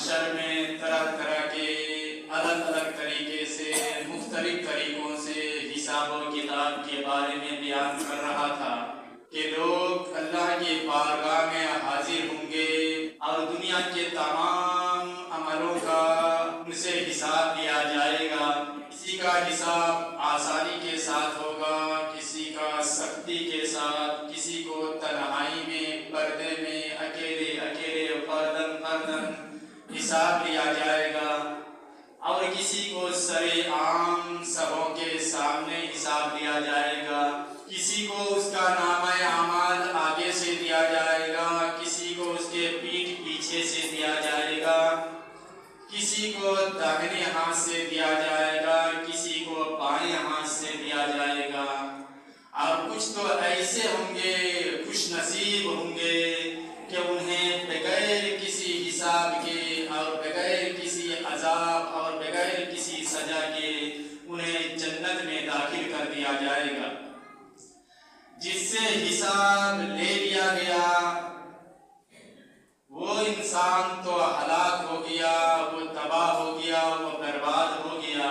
محشر میں طرح طرح کے الگ الگ طریقے سے مختلف طریقوں سے حساب و کتاب کے بارے میں بیان کر رہا تھا کہ لوگ اللہ کی بارگاہ میں حاضر ہوں گے اور دنیا کے تمام عملوں کا ان سے حساب لیا جائے گا۔ کسی کا حساب آسانی کے ساتھ ہوگا، کسی کا سختی کے ساتھ، کسی کو تنہائی میں، پردے میں، اکیلے اکیلے فردن فردن حساب لیا جائے گا، اور کسی کو سرے عام سبوں کے سامنے حساب لیا جائے گا۔ کسی کو اس کا نامہ اعمال آگے سے دیا جائے گا، کسی کو اس کے پیٹھ پیچھے سے دیا جائے گا، کسی کو داہنے ہاتھ سے دیا جائے گا، کسی کو بائیں ہاتھ سے دیا جائے گا۔ اور کچھ تو ایسے ہوں گے، خوش نصیب ہوں گے کہ انہیں بغیر کسی حساب کے اور بغیر کسی عذاب اور بغیر کسی سزا کے انہیں جنت میں داخل کر دیا جائے گا۔ جس سے حساب لے لیا گیا وہ انسان تو ہلاک ہو گیا، وہ تباہ ہو گیا، وہ برباد ہو گیا۔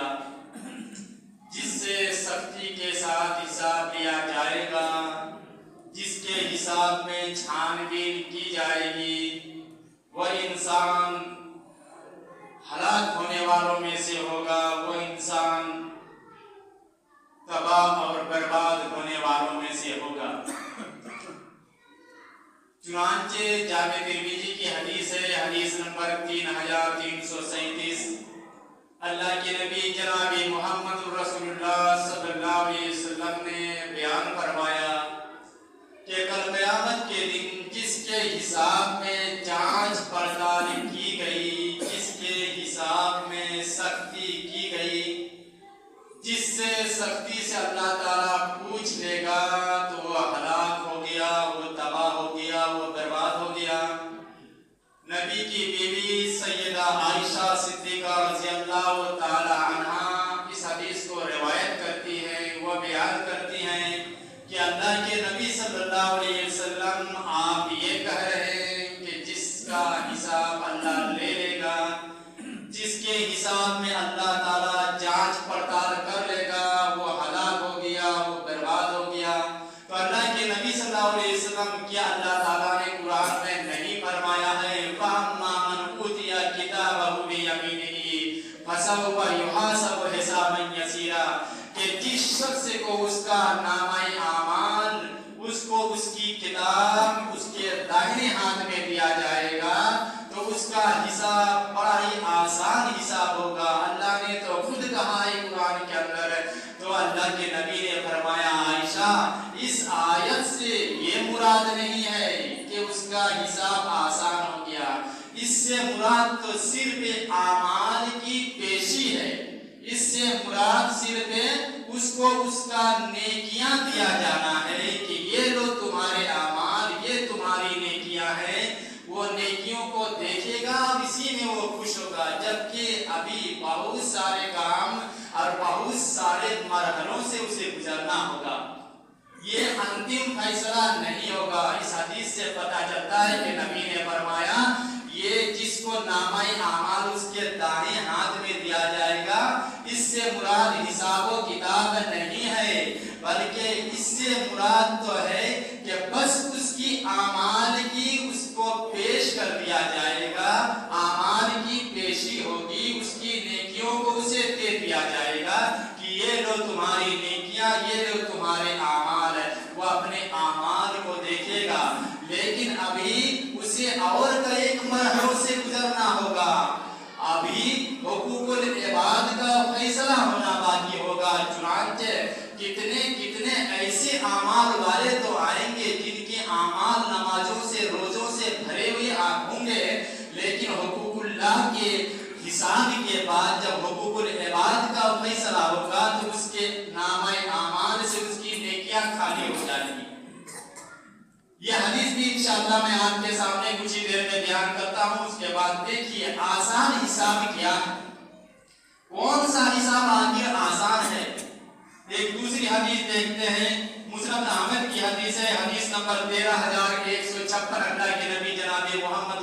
جس سے سختی کے ساتھ حساب لیا جائے گا، جس کے حساب میں چھان بین کی جائے گی، وہ انسان ہلاک ہونے والوں میں سے ہوگا، وہ انسان تباہ اور برباد ہونے والوں میں سے ہوگا۔ چنانچہ جامع ترمذی کی حدیث ہے، حدیث نمبر 3337، اللہ کے نبی جناب محمد رسول اللہ صلی اللہ علیہ وسلم نے بیان فرمایا کہ کل قیامت کے دن جس کے حساب میں جانچ پڑتال کی گئی، جس کے حساب میں سختی کی گئی، جس سے سختی سے اللہ تعالیٰ پوچھ لے گا تو وہ ہلاک ہو گیا، وہ تباہ ہو گیا، وہ برباد ہو گیا۔ نبی کی بیوی سیدہ عائشہ صدیقہ رضی اللہ تعالی عنہا اس حدیث کو روایت کرتی ہیں، وہ بیان کرتی ہیں کہ اللہ کے نبی صلی اللہ علیہ وسلم آپ یہ کہہ رہے ہیں کہ جس کا حساب اللہ لے لے گا، جس کے حساب میں اللہ تعالیٰ جانچ پڑتال کر لے گا، وہ ہلاک ہو گیا، وہ برباد ہو گیا۔ تو اللہ کے نبی صلی اللہ علیہ وسلم کیا اللہ تعالیٰ نے قرآن میں نہیں فرمایا ہے فَأَمَّا مَنْ أُوتِيَ كِتَابَهُ بِيَمِينِهِ فَسَوْفَ يُحَاسَبُ حِسَابًا يَسِيرًا، کہ جس شخص کو اس کا نامہ اعمال، اس کو اس کی کتاب اس کے داہنے ہاتھ میں دیا جائے گا تو اس کا حساب بڑا ہی آسان حساب ہوگا۔ اللہ نے تو خود کہا ہے قرآن کے اندر، تو اللہ کے نبی نے فرمایا عائشہ اس آیت سے یہ مراد نہیں ہے کہ اس کا حساب آسان ہو گیا، اس سے مراد تو صرف اعمال کی پیشی ہے، اس سے مراد صرف اس کو اس کا نیکیاں دیا جانا ہے کہ یہ لو تمہارے اعمال، یہ تمہاری نیکیاں ہیں۔ وہ نیکیوں کو دیکھے گا اور اسی میں وہ خوش ہوگا، جبکہ ابھی بہت سارے کام اور بہت سارے مرحلوں سے اسے گزرنا ہوگا، یہ انتم فیصلہ نہیں ہوگا۔ اس حدیث سے پتہ چلتا ہے کہ نبی نے فرمایا یہ جس کو نامہ اعمال اس کے دائیں ہاتھ میں دیا جائے گا، اس سے مراد حساب و کتاب نہیں ہے، بلکہ اس سے مراد تو ہے کہ بس اس کی اعمال کی اس کو پیش کر دیا جائے گا، اعمال کی پیشی ہوگی، اس کی نیکیوں کو اسے دے دیا جائے گا کہ یہ لو تمہاری نیکیاں، یہ لو تمہارے اعمال۔ وہ اپنے اعمال کو دیکھے گا، لیکن ابھی اسے اور کئی مرحلوں سے گزرنا ہوگا، ابھی حقوق العباد کا فیصلہ ہونا باقی ہوگا۔ چنانچہ کتنے کتنے ایسے اعمال والے تو آئیں گے جن کے اعمال نمازوں سے روزوں سے بھرے ہوئے ہوں گے، لیکن حقوق اللہ کے حساب کے بعد جب حقوق العباد کا فیصلہ ہوگا تو اس کے نامہ اعمال سے اس کی نیکیاں خالی ہو جائیں گی۔ یہ حدیث بھی انشاءاللہ میں آپ کے سامنے کچھ ہی دیر میں بیان کرتا ہوں۔ اس کے بعد دیکھیے آسان حساب کیا ہے، کون سا حساب آخر آسان ہے۔ ایک دوسری حدیث دیکھتے ہیں، مسند احمد کی حدیث ہے، حدیث نمبر 13156، اللہ کے نبی جناب محمد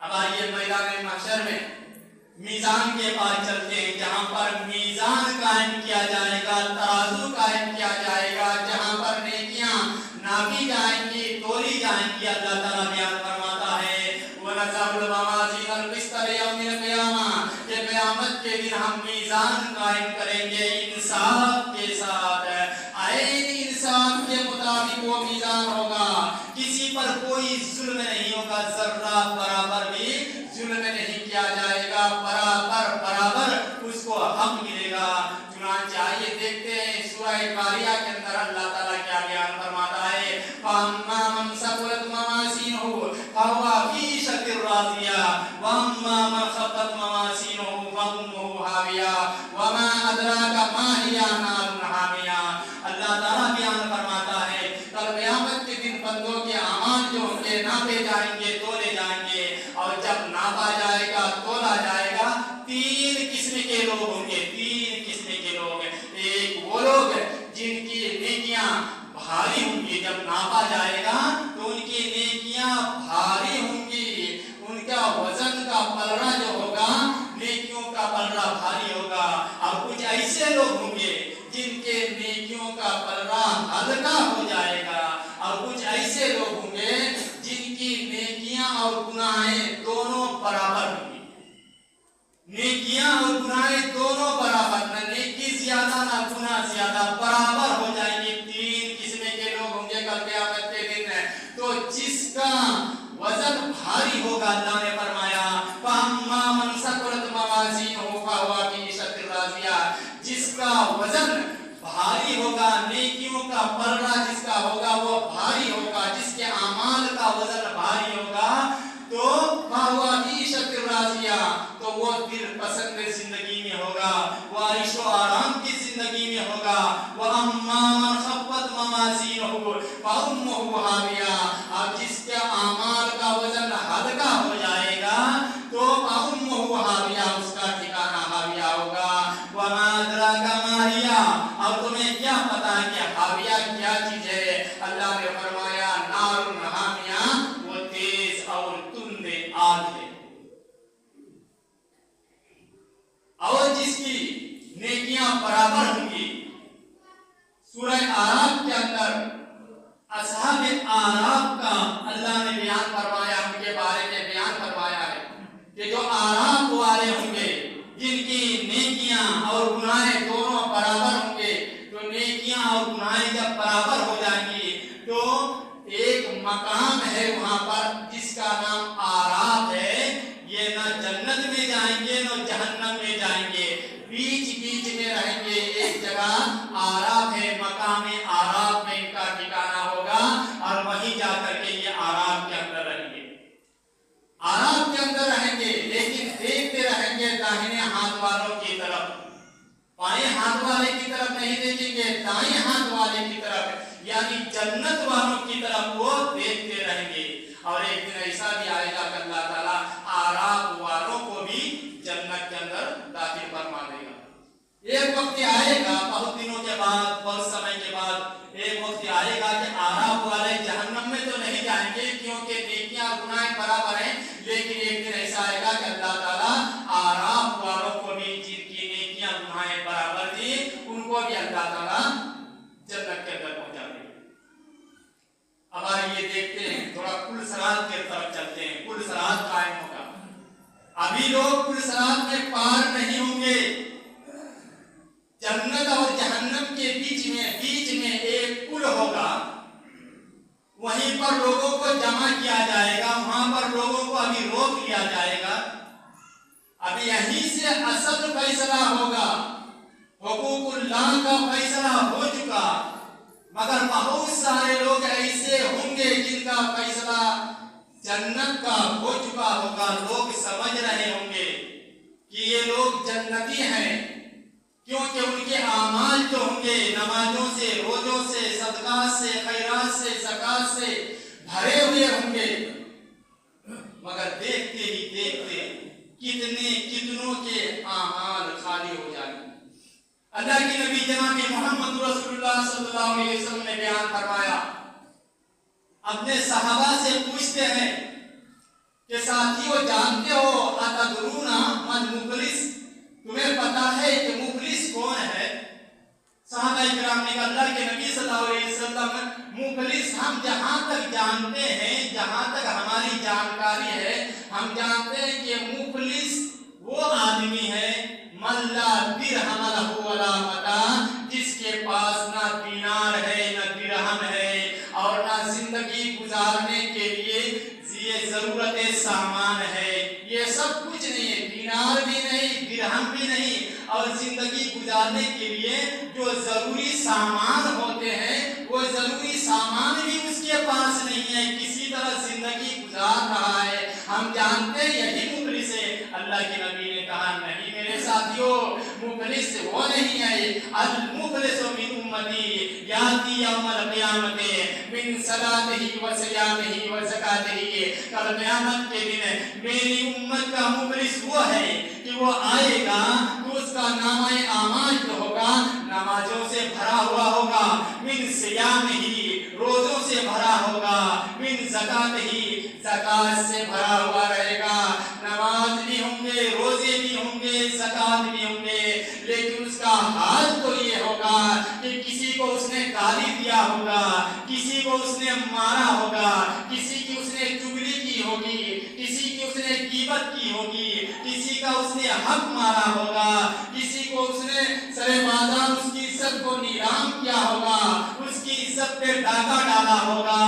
اب آئیے میدان محشر میں میزان کے پاس چلتے ہیں، جہاں پر میزان قائم کیا جائے گا، ترازو قائم کیا جائے گا، جہاں پر نیکیاں ناپی جائیں گی، تولی جائیں گی۔ اللہ تعالیٰ بیان فرماتا ہے وَنَضَعُ الْمَوَازِينَ الْقِسْطَ لِيَوْمِ الْقِيَامَةِ کہ قیامت کے دن ہم میزان قائم کریں گے انصاف کے ساتھ، عین انصاف کے مطابق وہ میزان ہوگا، کسی پر کوئی ظلم نہیں ہوگا، ذرہ برابر بھی ظلم نہیں کیا جائے گا، برابر اس کو حق ملے گا۔ چنانچہ آئیے دیکھتے ہیں سورہ قاریہ کے اندر اللہ تعالیٰ کیا بیان فرماتا ہے فَأَمَّا مَنْ ثَقُلَتْ مَوَازِينُهُ فَهُوَ فِي عِيشَةٍ رَاضِيَةٍ وَأَمَّا مَنْ خَفَّتْ مَوَازِينُهُ فَأُمُّهُ هَاوِيَةٌ وَمَا أَدْرَاكَ مَا هِيَ نَارٌ حَامِيَةٌ۔ اللہ تعالیٰ بیان فرماتا ہے کل قیامت کے دن بندوں کے اعمال جو ہوں گے ناپے جائیں گے، تولے جائیں گے، اور جب ناپا جائے گا، تولا جائے گا، تین قسم کے لوگ ہوں گے، تین قسم کے لوگ۔ ایک وہ لوگ جن کی نیکیاں بھاری ہوں گی، جب ناپا جائے گا تو ان کی نیکیاں بھاری ہوں گی، ان کا وزن کا پلڑا جو ہوگا، نیکیوں کا پلڑا بھاری ہوگا۔ اور کچھ ایسے لوگ ہوں گے جن کے نیکیوں کا پلڑا ہلکا ہو جائے گا، اور کچھ ایسے لوگ ہوں گے جن کی نیکیاں اور گناہیں دونوں برابر ہوں گی، نیکیاں اور گناہیں دونوں برابر، نہ نیکی زیادہ نہ گناہ زیادہ، برابر ہو جائیں گے۔ تین قسم کے لوگ ہوں گے کل قیامت کے دن۔ تو جس کا وزن بھاری ہوگا، اللہ نے فرمایا فَأَمَّا مَنْ ثَقُلَتْ مَوَازِينُهُ فَهُوَ فِي عِيشَةٍ رَاضِيَةٍ جس کا وزن بھاری ہوگا، نیکیوں کا پلڑا جس کا ہوگا وہ بھاری ہوگا، جس کے اعمال کا وزن بھاری ہوگا، تو فَهُوَ فِي عِيشَةٍ رَاضِيَةٍ تو وہ دل پسند زندگی میں ہوگا، وہ عیش و آرام کی زندگی میں ہوگا۔ وَأَمَّا مَنْ خَفَّتْ مَوَازِينُهُ فَأُمُّهُ هَاوِيَةٌ اب جس کے اعمال کا وزن ہلکا ہو جائے گا تو فَأُمُّهُ هَاوِيَةٌ اس کا ٹھکانہ ہاویہ ہوگا۔ وَمَا أَدْرَاكَ مَا هِيَ اور تمہیں کیا پتا ہے کہ ہاویہ کیا چیز ہے؟ اللہ نے فرمایا نار حامیہ، وہ تیز اور تند آگ ہے، اور جس کی نیکیاں برابر ہوں گی۔ سورہ اعراف کے اندر اصحاب اعراف کا اللہ نے بیان فرمایا، ان کے بارے میں بیان فرمایا ہے کہ جو اعراف والے ہوں گے جن کی نیکیاں اور گناہیں دونوں برابر ہوں گے، تو نیکیاں اور گناہیں جب برابر ہو جائیں گی تو ایک مقام ہے وہاں پر جس کا نام اعراف ہے۔ یہ نہ جنت میں جائیں گے نہ جہنم میں جائیں گے، بیچ میں رہیں گے۔ ایک جگہ اعراف ہے، مقام اعراف میں ان کا ٹھکانہ ہوگا، اور وہیں جا کر کے یہ اعراف کے اندر رہیں گے، اعراف کے اندر رہیں گے، لیکن دیکھتے رہیں گے داہنے ہاتھ والوں کی طرف، بائیں ہاتھ والے کی طرف نہیں دیکھیں گے، دائیں ہاتھ والے کی طرف، یعنی جنت والوں کی طرف وہ دیکھتے رہیں گے۔ اور ایک دن ایسا بھی آئے گا کہ اللہ تعالیٰ اعراف والوں کو بھی جنت کے اندر داخل فرما دے گا۔ ایک وقت آئے گا بہت دنوں کے بعد، بہت سمے کے بعد ایک وقت آئے گا کہ اعراف والے جہنم میں تو نہیں جائیں گے کیونکہ نیکیاں گناہیں برابر ہیں، لیکن ایک دن ایسا آئے گا کہ اللہ تعالیٰ اعراف والوں کو بھی جن کی نیکیاں گناہیں برابر تھی ان کو بھی اللہ تعالیٰ جنت کے اندر پہنچا دے گا۔ اب آئیے دیکھتے ہیں، تھوڑا پل صراط کی طرف چلتے ہیں۔ پل صراط قائم ہوگا، ابھی لوگ پل صراط میں پار نہیں ہوں گے، جنت اور جہنم کے بیچ میں ایک پل ہوگا، وہیں پر لوگوں کو جمع کیا جائے گا، وہاں پر لوگوں کو ابھی روک لیا جائے گا۔ ابھی یہیں سے اصل فیصلہ ہوگا، حقوق اللہ کا فیصلہ ہو چکا، مگر بہت سارے لوگ ایسے ہوں گے جن کا فیصلہ جنت کا ہو چکا ہوگا۔ لوگ سمجھ رہے ہوں گے کہ یہ لوگ جنتی ہیں کیونکہ ان کے اعمال جو ہوں گے نمازوں سے، روزوں سے، صدقات سے، خیرات سے، زکات سے بھرے ہوئے ہوں گے، مگر دیکھتے ہی دیکھتے کتنوں کے اعمال خالی ہو جائیں گے۔ اللہ کے نبی جناب محمد رسول اللہ صلی اللہ علیہ وسلم نے بیان فرمایا، اپنے صحابہ سے پوچھتے ہیں کہ ساتھیوں جانتے ہو اتدرون من مفلس، تمہیں پتا ہے کہ مفلس کون ہے؟ صحابہ کرام نے کہا اللہ کے نبی صلی اللہ علیہ وسلم مفلس ہم جہاں تک جانتے ہیں، جہاں تک ہماری جانکاری ہے، ہم جانتے ہیں کہ مفلس وہ آدمی ہے من لا درہم لہ ولا متاع، جس کے پاس نہ دینار ہے نہ درہم ہے اور نہ زندگی گزارنے کے لیے یہ ضرورت سامان ہے، یہ سب کچھ نہیں ہے، دینار بھی نہیں درہم بھی نہیں، اور زندگی گزارنے کے لیے جو ضروری سامان ہوتے ہیں وہ ضروری سامان بھی اس کے پاس نہیں ہے، کسی طرح زندگی گزار رہا ہے، ہم جانتے ہیں یہی مفلس ہے۔ اللہ کے نبی نے کہا نہیں میرے ساتھیوں، مفلس وہ نہیں ہے، المفلس من امتی یاتی یوم القیامت من صلاتہ و صیامہ و زکاتہ، کل قیامت کے دن میری امت کا مفلس وہ ہے کہ وہ آئے گا تو اس کا نامہ اعمال جو ہوگا نمازوں سے بھرا ہوا ہوگا، من صیامہ روزوں سے بھرا ہوگا، من زکاتہ زکات سے بھرا ہوا رہے گا، نماز بھی ہوں گے، روزے بھی ہوں گے، زکات بھی ہوں گے، لیکن اس کا حال تو یہ ہوگا کہ کسی کو اس نے گالی دیا ہوگا، کسی کو اس نے مارا ہوگا، کسی کی اس نے چغلی کی ہوگی، کسی کی اس نے غیبت کی ہوگی، کسی کا اس نے حق مارا ہوگا، کسی کو اس نے سرے بازار اس کی عزت کو نیلام کیا ہوگا، اس کی عزت پہ ڈاکہ ڈالا ہوگا،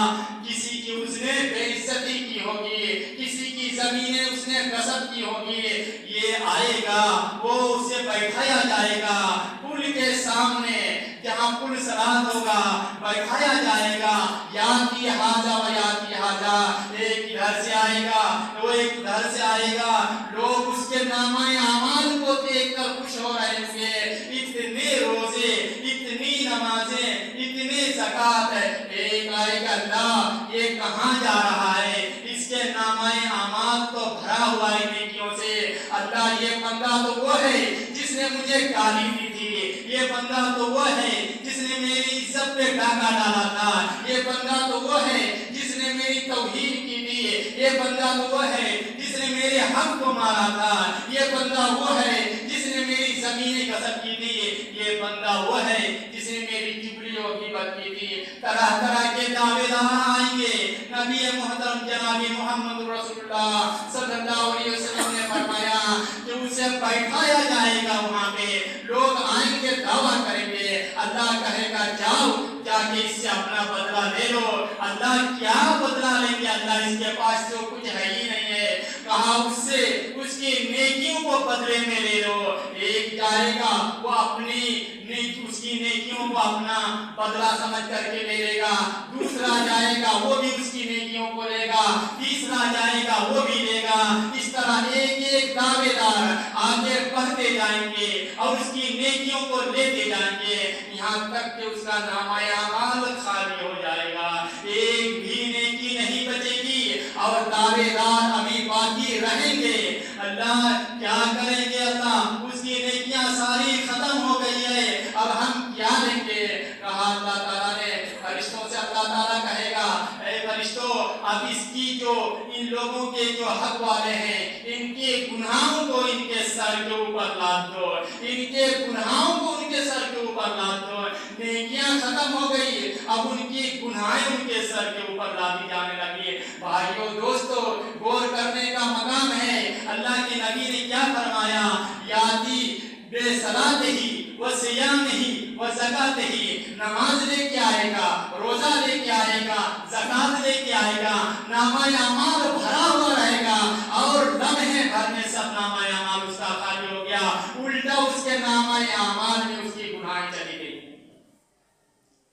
کسی کی اس نے بے عزتی کی ہوگی، کسی کی زمینیں اس نے غصب کی ہوگی، یہ آئے گا وہ اسے بیٹھایا جائے گا پل کے سامنے، جہاں پل سرات ہوگا بیٹھایا جائے گا، یاتی حاجہ و یاتی حاجہ، ایک ادھر سے آئے گا وہ ایک ادھر سے آئے گا، لوگ اس کے نامہ اعمال کو دیکھ کر خوش ہو رہے ہوں گے، اتنے روزے، اتنی نمازیں، اتنے زکات، ایک آئے گا اللہ یہ کہاں جا رہا ہے، اس کے نامہ اعمال تو بھرا ہوا ہے نیکیوں سے، اللہ یہ بندہ تو وہ ہے جس نے مجھے گالی دی تھی، یہ بندہ تو وہ ہے جس نے میری عزت پہ ڈاکہ ڈالا تھا، یہ بندہ تو وہ ہے جس نے میری توہین کی تھی، یہ بندہ تو وہ ہے جس نے میرے حق کو مارا تھا، یہ بندہ وہ ہے جس نے میری زمینیں غصب کی تھی، یہ بندہ وہ ہے جس نے میری چغلیوں کی بات کی تھی، طرح طرح کے دعوے دار آئیں گے۔ نبی محترم جناب محمد رسول اللہ صلی اللہ علیہ وسلم نے فرمایا کہ اسے بیٹھایا جائے گا، وہاں پہ لوگ آئیں گے دعویٰ کریں گے، اللہ کہے گا جاؤ جا کے اس سے اپنا بدلہ لے لو، اللہ کیا بدلہ لیں گے، اللہ اس کے پاس تو کچھ ہے ہی نہیں ہے، کہا اس سے اس کی نیکیوں کو بدلے میں لے لو، ایک جائے گا وہ اپنی اس کی نیکیوں کو اپنا بدلہ سمجھ کر کے لے لے گا، دوسرا جائے گا وہ بھی اس کی نیکیوں کو لے گا، تیسرا جائے گا وہ بھی لے گا، اس طرح ایک ایک دعوے دار آگے بڑھتے جائیں گے اور اس کی نیکیوں کو لیتے جائیں گے، یہاں تک کہ اس کا نامہ اعمال خالی ہو جائے گا، ایک بھی نیکی نہیں بچے گی اور دعوے دار ابھی باقی رہیں گے۔ اللہ کیا کریں گے، اللہ اس کی نیکیاں ساری ختم ہو گئی ہے، اب ہم کیا لیں گے؟ کہا اللہ تعالیٰ نے فرشتوں سے، اللہ تعالیٰ کہے گا اے فرشتوں اب اس کی جو ان لوگوں کے جو حق والے ہیں ان کے گناہوں کو ان کے سر کے اوپر لاد دو، ان کے گناہوں کو ان کے سر کے اوپر لاد دو، نیکیاں ختم ہو گئی اب ان کی گناہیں ان کے سر کے اوپر لادی جانے لگی۔ بھائیو دوستو غور کرنے کا مقام ہے، اللہ کے نبی نے کیا فرمایا، یاتی بے صلاتہ و صیامہ و زکاتہ، نماز لے کے آئے گا، روزہ لے کے آئے گا، زکات لے کے آئے گا، نامہ اعمال بھرا ہوا رہے گا اور لمحے بھر میں سب نامہ اعمال اس کا خالی ہو گیا، الٹا اس کے نامہ اعمال میں اس کی گناہیں چلی گئی۔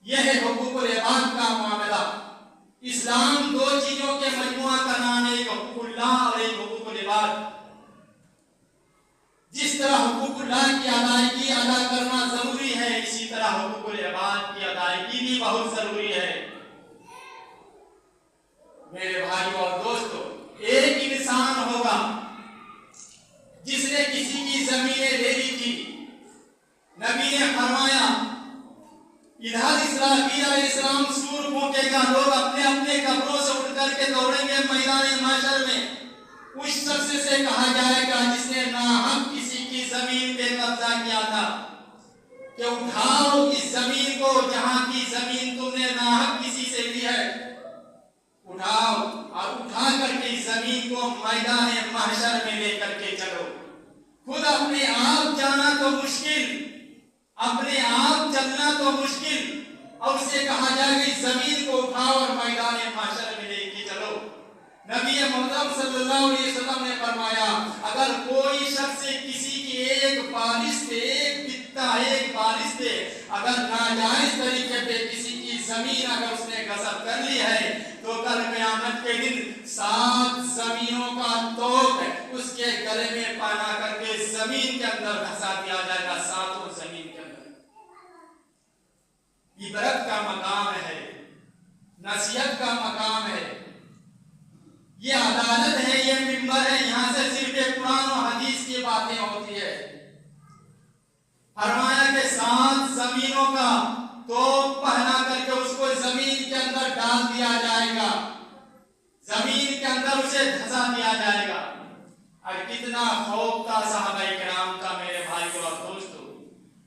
یہ ہے حقوق العباد کا معاملہ۔ اسلام دو چیزوں کے مجموعہ کا نام ہے، ایک حقوق اللہ اور ایک حقوق العباد۔ جس طرح حقوق اللہ کی ادائیگی ادا کرنا ضروری ہے، اسی طرح حقوق العباد کی ادائیگی بھی بہت ضروری ہے۔ میرے بھائیوں اور دوستو، ایک انسان ہوگا جس نے کسی کی زمینیں لے لی تھی، نبی نے فرمایا ادھر اسرافیل علیہ السلام سور پھونکے گا، لوگ اپنے اپنے قبروں سے اٹھ کر کے دوڑیں گے میدان محشر میں، زمین کو میدان محشر میں لے کر کے چلو. خود اپنے آپ جانا تو مشکل، اپنے آپ چلنا تو مشکل، اور اسے کہا جائے کہ زمین کو اٹھاؤ اور میدان محشر میں لے کے چلو. نبی محترم صلی اللہ علیہ وسلم نے فرمایا اگر کوئی شخص کسی کی ایک بالش پہ، ایک بتہ، ایک بالش پہ اگر ناجائز طریقے پہ کسی کی زمین اگر اس نے غصب کر لی ہے تو کل قیامت کے دن 7 زمینوں کا توق اس کے گلے میں پہنا کر کے زمین کے اندر دھسا دیا جائے گا، 7 زمین کے اندر. عبرت کا مقام ہے، نصیحت کا مقام ہے، یہ عدالت ہے، یہ منبر ہے. یہاں سے صرف قرآن و حدیث کی باتیں ہوتی ہے. فرمایا کہ 7 زمینوں کا توپ پہنا کر کے اس کو زمین کے اندر ڈال دیا جائے گا، زمین کے اندر اسے دھسا دیا جائے گا. اور کتنا خوف تھا صحابہ کرام کا میرے بھائیو اور دوستو،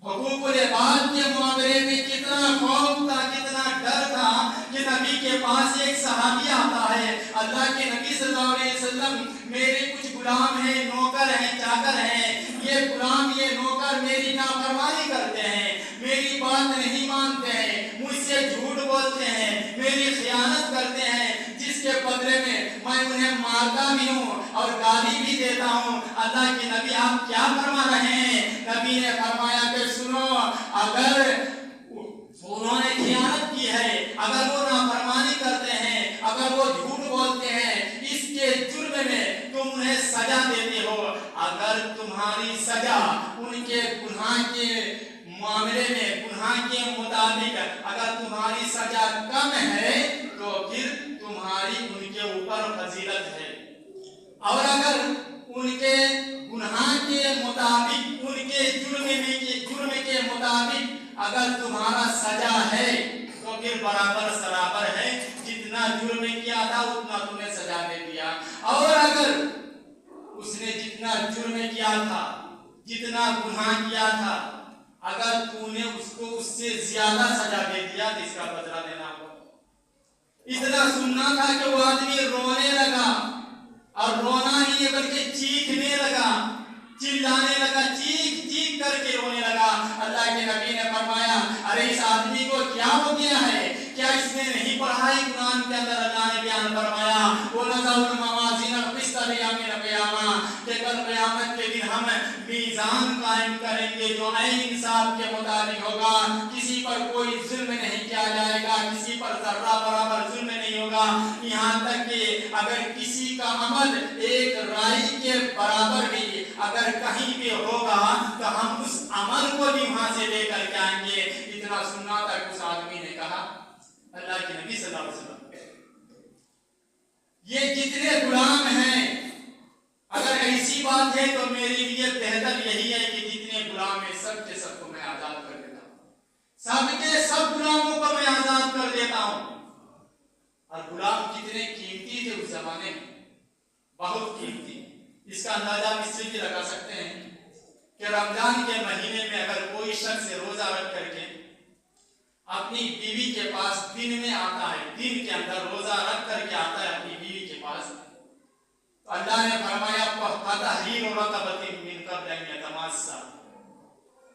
حقوق العباد کے معاملے میں کتنا خوف تھا، کتنا ڈر تھا کہ نبی کے پاس ایک صحابی آتا ہے. اللہ کے نبی صلی اللہ علیہ وسلم میرے کچھ غلام ہیں، نوکر ہیں، چاکر ہیں، یہ غلام یہ نوکر میری نافرمانی کرتے ہیں، میری بات نہیں مانتے ہیں، مجھ سے جھوٹ بولتے ہیں، میری خیانت کرتے ہیں، جس کے بدلے میں انہیں مارتا بھی ہوں اور گالی بھی دیتا ہوں. اللہ کے نبی آپ کیا فرما رہے ہیں؟ نبی نے فرمایا کہ سنو، اگر انہوں نے خیانت کی ہے، اگر وہ نافرمانی کرتے ہیں، اگر وہ جھوٹ بولتے ہیں، اس کے جرم میں تم انہیں سزا دیتے ہو. اگر تمہاری سزا ان کے گناہ کے معاملے میں، گناہ کے مطابق اگر تمہاری سزا کم ہے تو پھر تمہاری ان کے اوپر فضیلت ہے، اور اگر ان کے گناہ کے مطابق، ان کے جرم کے مطابق اگر تمہارا سزا ہے تو پھر برابر سرابر ہے، جتنا جرم کیا تھا اتنا تمہیں سزا دے دیا. اور اگر اس نے جتنا جرم کیا تھا، جتنا گناہ کیا تھا، اگر تو نے اس کو اس سے زیادہ سزا دے دیا تو اس کا بدلہ دینا ہوگا. اتنا سننا تھا کہ وہ آدمی رونے لگا، اور رونا نہیں ہے بلکہ چیخنے لگا، چلانے لگا، چیخ چیخ کر کے رونے لگا. اللہ کے نبی نے فرمایا ارے اس آدمی کو کیا ہو گیا ہے؟ کیا اس نے نہیں پڑھا ہے قرآن کے اندر؟ اللہ نے بیان فرمایا وَنَضَعُ الْمَوَازِينَ الْقِسْطَ لِيَوْمِ الْقِيَامَةِ کہ کل قیامت کے دن ہم میزان قائم کریں گے جو عین انصاف کے مطابق ہوگا. کسی پر کوئی ظلم نہیں کیا جائے گا، کسی پر ذرہ برابر ظلم نہیں ہوگا. یہاں تک کہ اگر کسی کا عمل ایک رائی کے برابر بھی اگر کہیں بھی ہوگا تو ہم اس عمل کو بھی وہاں سے لے کر کے آئیں گے. اتنا سننا تک اس آدمی نے کہا. اللہ کے نبی صلی اللہ علیہ وسلم یہ جتنے غلام ہیں، اگر ایسی بات ہے تو میرے لیے بہتر یہی ہے کہ جتنے غلام ہیں سب کے سب کو میں آزاد کر دیتا ہوں، سب کے سب غلاموں کو میں آزاد کر دیتا ہوں. اور غلام کتنے قیمتی تھے اس زمانے میں، بہت قیمتی. اس کا اندازہ ہم اس سے بھی لگا سکتے ہیں کہ رمضان کے مہینے میں اگر کوئی شخص روزہ رکھ کر کے اپنی بیوی کے پاس دن میں آتا ہے، دن کے اندر روزہ رکھ کر کے آتا ہے اپنی بیوی کے پاس، تو اللہ نے فرمایا فَتَحْرِيرُ رَقَبَةٍ مِّن قَبْلِ أَن يَتَمَاسَّا،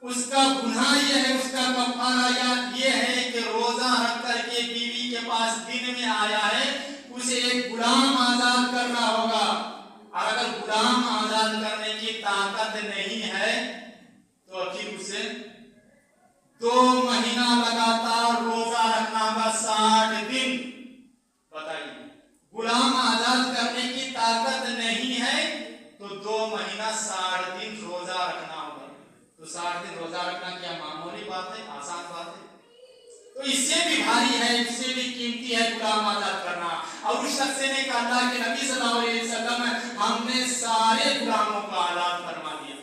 اس کا گناہ یہ ہے، اس کا کفارہ یہ ہے کہ روزہ رکھ کر کے بیوی کے پاس دن میں آیا ہے، اسے ایک غلام آزاد کرنا ہوگا. اور اگر غلام آزاد کرنے کی طاقت نہیں ہے تو پھر اسے 2 مہینہ لگاتار روزہ رکھنا ہوگا، 60 دن. بتائیے، غلام آزاد کرنے کی طاقت نہیں ہے تو 2 مہینہ 60 دن روزہ رکھنا ہوگا. تو 60 دن روزہ رکھنا کیا معمولی بات ہے؟ آسان بات ہے؟ تو اس سے بھی بھاری ہے، اس سے بھی قیمتی ہے غلام آزاد کرنا. اور اس شخص نے کہا اللہ کے نبی صلی اللہ علیہ وسلم ہم نے سارے غلاموں کو آزاد فرما دیا.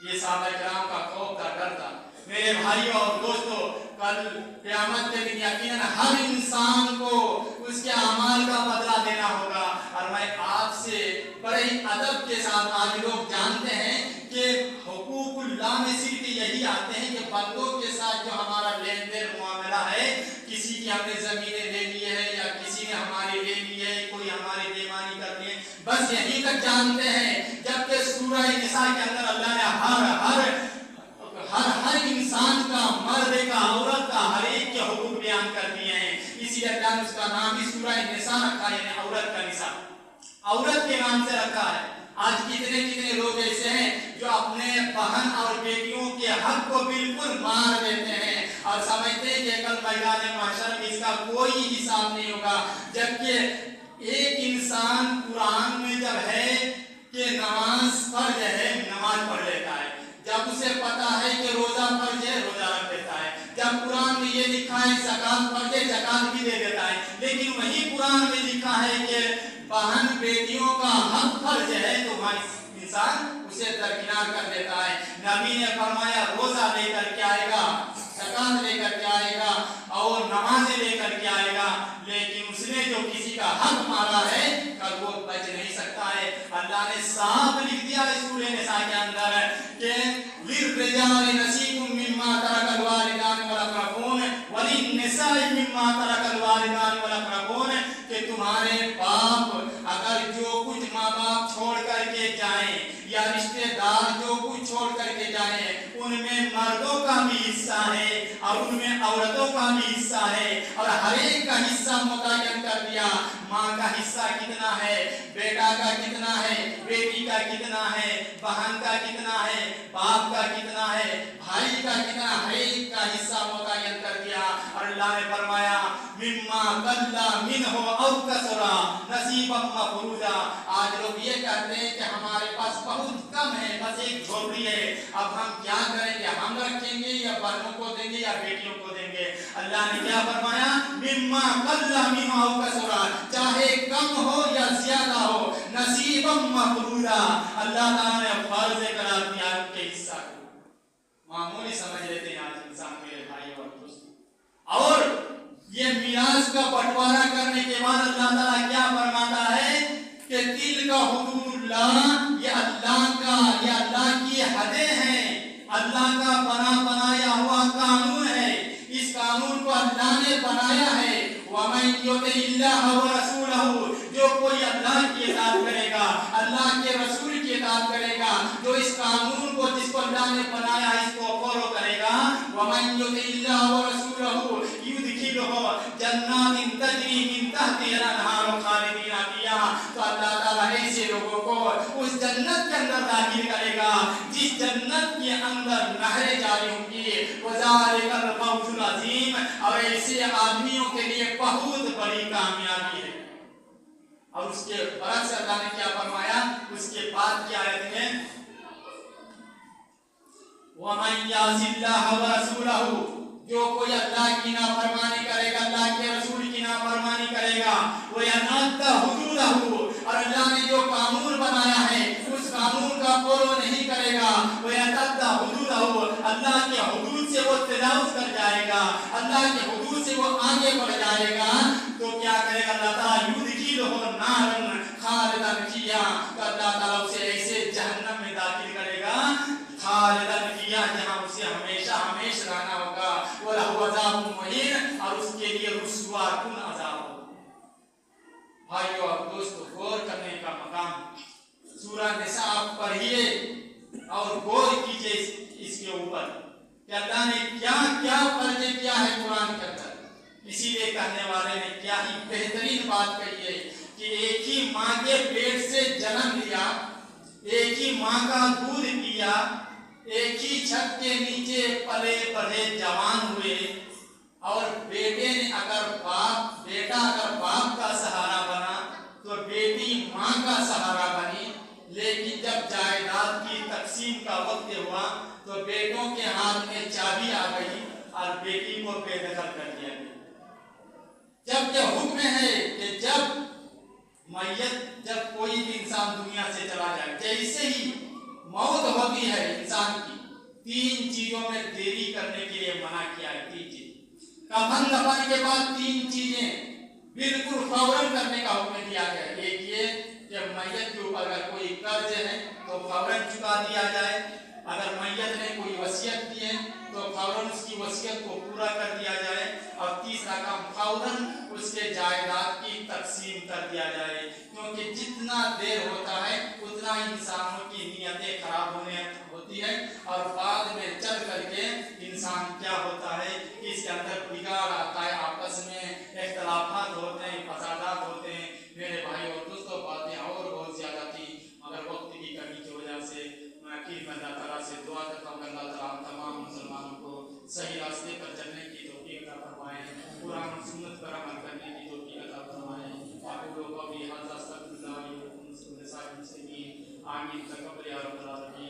یہ صحابہ کرام کا خوف کا ڈر تھا. میرے بھائیوں اور دوستو، کل قیامت کے دن یقیناً ہر انسان کو اس کے اعمال کا بدلہ دینا ہوگا. اور میں آپ سے بڑے ادب کے ساتھ، آج لوگ جانتے ہیں کہ حقوق اللہ میں صرف یہی آتے ہیں کہ بندوں کے ساتھ جو ہمارا لین دین معاملہ ہے، کسی کی ہم نے زمینیں لے لی ہے یا کسی نے ہماری لے لی ہے، کوئی ہماری حقیقت جانتے ہیں، جبکہ سورہ نساء کے اندر اللہ نے ہر انسان کا، مرد کا، عورت کا، ہر ایک کے حقوق بیان کر دیے ہیں. اسی لیے اللہ نے اس کا نام بھی سورہ نساء رکھا ہے، یعنی عورت کا نساء، عورت کے نام سے رکھا ہے. آج کتنے لوگ ایسے ہیں جو اپنے بہن اور بیٹیوں کے حق کو بالکل مار دیتے ہیں اور سمجھتے ہیں کہ کل میدان محشر میں اس کا کوئی حساب نہیں ہوگا. جبکہ ایک انسان قرآن میں جب ہے کہ نماز فرض ہے، نماز پڑھ لیتا ہے. جب اسے پتا ہے کہ روزہ فرض ہے، روزہ رکھ لیتا ہے. جب قرآن میں یہ لکھا ہے زکات فرض ہے، زکات بھی دے دیتا ہے. لیکن وہی قرآن میں لکھا ہے کہ بہن بیٹیوں کا حق فرض ہے تو انسان اسے درکنار کر دیتا ہے. نبی نے فرمایا روزہ لے کر کے آئے گا، زکات لے کر کے آئے گا اور نمازیں لے کر کے آئے گا، لیکن اس نے جو کسی کا حق مارا ہے کل وہ بچ نہیں سکتا ہے. اللہ نے صاف لکھ دیا ہے سورہ نساء کے اندر کہ للرجال نصیب مما ترک الوالدان والاقربون وللنساء مما ترک الوالدان والاقربون، کہ تمہارے باپ اگر جو کچھ ماں باپ چھوڑ کر کے جائیں یا رشتے دار جو کچھ چھوڑ کر کے جائیں ان میں مردوں کا بھی حصہ ہے اور ان میں عورتوں کا بھی حصہ ہے، اور ہر ایک کا حصہ متعین کر دیا. ماں کا حصہ کتنا ہے، بیٹا کا کتنا ہے، بیٹی کا کتنا ہے، بہن کا کتنا ہے، باپ کا کتنا ہے، بھائی کا کتنا، ہر ایک کا حصہ متعین کر دیا. اور اللہ نے فرمایا مما قل منہ او کثر نصیبا مفروضا. آج لوگ یہ کہتے ہیں کہ ہمارے پاس بہت کم ہے، بس ایک جھوپڑی ہے، اب ہم کیا کریں گے، ہم رکھیں گے یا بہنوں کو دیں گے یا بیٹیوں کو دیں گے. اللہ نے کیا فرمایا مما قل منہ او کثر، چاہے کم ہو یا زیادہ ہو، نصیبا مفروضا. اللہ تعالیٰ نے فرض قرار دیا ان کے حصہ کو. معمولی سمجھ لیتے ہیں آج انسان میرے بھائی اور دوست. اور یہ میراث کا بٹوارا کرنے کے بعد اللہ تعالیٰ کیا فرماتا ہے کہ تل کا حدود اللہ، یہ اللہ کا، یہ اللہ کی حدیں ہیں، اللہ کا بنایا ہوا قانون ہے. اس قانون کو اللہ نے بنایا ہے. وَمَن يُطِعِ اللَّهَ وَرَسُولَهُ، جو کوئی اللہ کی اطاعت کرے گا، اللہ کے رسول کی اطاعت کرے گا، جو اس قانون کو جس کو اللہ نے بنایا ہے اس کو فالو کرے گا. وَمَن يُطِعِ اللَّهَ وَرَسُولَهُ يُدْخِلْهُ جَنَّاتٍ تَجْرِي مِن تَحْتِهَا الْأَنْهَارُ خَالِدِينَ فِيهَا. تو اللہ تعالیٰ ایسے لوگوں کو اس جنت کے اندر داخل کرے گا جس جنت کے اندر نہریں جاری ہوں گی. وَذَلِكَ الْفَوْزُ الْعَظِيمُ، اور ایسے آدمیوں کے لیے بہت بڑی کامیابی ہے. اور اس کے برعکس اللہ نے کیا فرمایا اس کے بعد کی آیت میں وَمَن يَعْصِ اللَّهَ وَرَسُولَهُ، جو کوئی اللہ کی نافرمانی کرے گا، اللہ کے رسول کی نافرمانی کرے گا، وَيَتَعَدَّ حُدُودَهُ، اور اللہ نے جو قانون بنایا ہے اس قانون کا فالو نہیں کرے گا، وَيَتَعَدَّ حُدُودَهُ، اللہ کے حدود سے وہ تجاوز کر جائے گا، اللہ کے حدود سے وہ آگے بڑھ جائے گا، تو کیا کرے گا اللہ تعالیٰ يُدْخِلُهُ نَارًا خَالِدًا فِيهَا، تو اللہ تعالیٰ اسے ایسے جہنم میں داخل کرے گا خالداً فیہا، جہاں اسے ہمیشہ ہمیشہ رہنا ہوگا. وَلَهُ عَذَابٌ مُّہِینٌ، اور اس کے لیے رسوا کن عذاب ہوگا. بھائیو اور دوستو، غور کرنے کا مقام سورہ نساء آپ پڑھیے اور غور کیجئے اس کے اوپر کہ اللہ نے کیا کیا فرض کیا ہے قرآن کے اندر. اسی لیے کہنے والے نے کیا ہی بہترین بات کہی ہے کہ ایک ہی ماں کے پیٹ سے جنم لیا، ایک ہی ماں کا دودھ پیا، ایک ہی چھت کے نیچے پلے بڑھے جوان ہوئے، اور بیٹا اگر باپ کا سہارا بنا تو بیٹی ماں کا سہارا بنی. لیکن جب جائیداد کی تقسیم کا وقت ہوا تو بیٹوں کے ہاتھ میں چابی آ گئی اور بیٹی کو بے دخل کر دیا گیا. جب یہ حکم ہے کہ جب کوئی بھی انسان دنیا سے چلا جائے، جیسے ہی موت ہوتی ہے انسان کی، 3 چیزوں میں دیری کرنے کے لیے منع کیا ہے. 3 چیز کفن دفن کے بعد 3 چیزیں بالکل فوراً کرنے کا حکم دیا گیا. ایک یہ کہ میت کے اوپر اگر کوئی قرض ہے تو فوراً چکا دیا جائے، اگر میت نے کوئی وصیت کی ہے تو فوراً اس کی وصیت کو پورا کر دیا جائے، اور تیسرا کام فوراً اس اس کے جائیداد کی تقسیم کر دیا جائے، کیونکہ جتنا دیر ہوتا ہے اتنا انسانوں کی نیتیں خراب ہوتی ہے، اور بعد میں چل کر کے انسان کیا ہوتا ہے کہ اس کے اندر بگاڑ آتا ہے، آپس میں اختلافات ہوتے ہیں، فسادات ہوتے ہیں۔ میرے بھائی اور دوستوں، باتیں اور بہت زیادہ تھی، مگر وقت کی کمی کی وجہ سے میں آخر میں اللہ تعالیٰ سے دعا کرتا ہوں کہ اللہ تعالیٰ تمام مسلمانوں کو صحیح راستے پر چلنے کی توفیق عطا فرمائے، قرآن و سنت پر عمل کرنے کی توفیق عطا فرمائے۔ اقول قولی ھذا استغفر اللہ لی ولکم ولسائر المسلمین، آمین تقبل یا رب العالمین۔